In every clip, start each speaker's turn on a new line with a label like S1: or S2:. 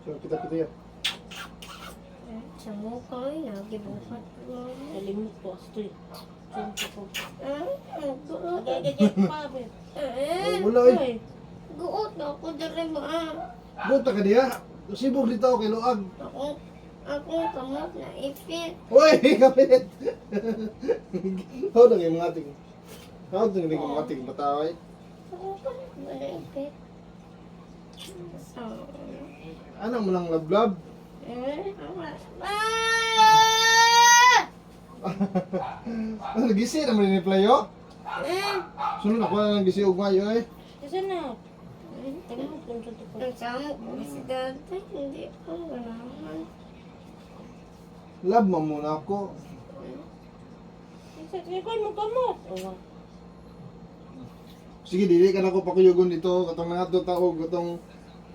S1: So, kita-kita yan.
S2: Sa mukha ay nagibuhat ko.
S3: Nalimot ko. Street. Siyempre ko.
S2: Guot.
S3: Agay-agay pa, be.
S1: Wala eh.
S3: Ay.
S2: Guot na ako dere ma.
S1: Buta ka diya. Sibog dito kay Luag.
S2: Ako kamot na ipit.
S1: Uy, kapit. How nang yung mga ating? How nang yung mga ating mataway?
S2: Ako kamot na ipit. So,
S1: Ano mo lang love-love? Ano, gisi naman ni Playo? Sunod ako na ng gisi ugmayo eh.
S3: Kasi na. Tagamot ko sa tukod.
S2: Nagsama ko si dati, hindi ko ganahan.
S1: Love mo muna ako.
S3: Sige ko mo kamot. Oh.
S1: Sige, dili ka na ko pakuyugon dito. Katong nga ito taog, katong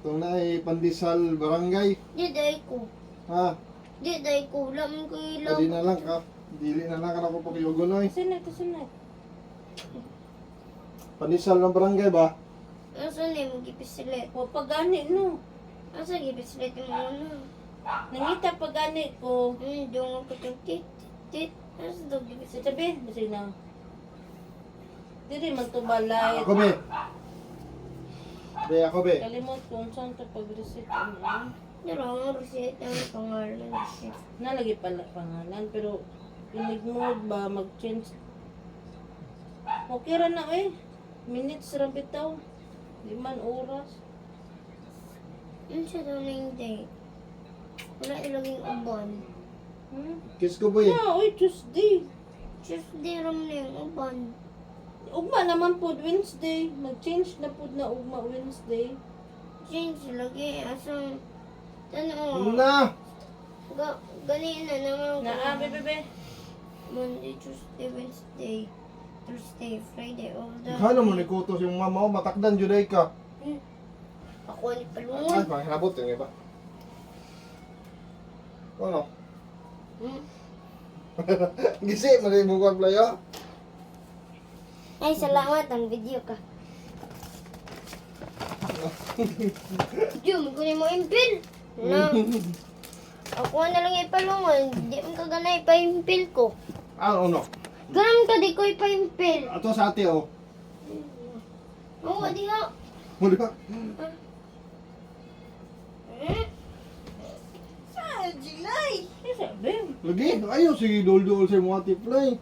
S1: na Pandesal Barangay.
S2: Di day ko.
S1: Ha?
S2: Di day ko. Laman ko ilaw.
S1: Dili na lang ka. Dili na lang ka na ko pakuyugon oy.
S3: Kasi na.
S1: Pandesal ng barangay ba?
S2: Asa na yung gipisilit?
S3: O pagani no.
S2: Asa gipisilit yung muna?
S3: Nangita pagani ko.
S2: Doon ako itong tit. Asa daw
S3: Sa
S2: gipisilit?
S3: tabi, basi na. Dili man to balay.
S1: Ako be. Be, ako be.
S3: Kalimot ko saan to pag-reset ano.
S2: Pero ang reset ang pangalan.
S3: Nalagi pala pangalan pero inig-mode ba mag-change. Okay ra na eh. Minutes ra bitaw. 5 oras.
S2: Ano siya daw na yung date? Wala ilaging uban.
S1: Kiss ko boy.
S3: Yeah, oy Tuesday.
S2: Tuesday ram na yung uban.
S3: Ugma naman po Wednesday. Mag-change na po na ugma Wednesday.
S2: Change lagi. Asang tanong.
S1: Na!
S2: Ganina naman
S3: Na bebe.
S2: Monday, Tuesday, Wednesday, Thursday, Friday, all the
S1: Kano mo ni kutos yung mama mo, matakdan juday ka.
S2: Ako ni
S1: Ay,
S2: Palungan.
S1: mahirabot yung iba. Ano? Gisi, malimukan Playo.
S2: Ay, salamat ang video ka. Diyo, magkunin mo impil. Na, ako na lang ipalungan. Di mo ka ganay ipa-impil ko.
S1: Ano?
S2: Ganun ka, di ko ipa-impil.
S1: Ato sa ate, oh.
S2: Oo, di ha.
S1: Muli ba?
S2: Sa July.
S3: Sabi.
S1: Lagi, ayaw, sige, dol-dol sa mga tiplay.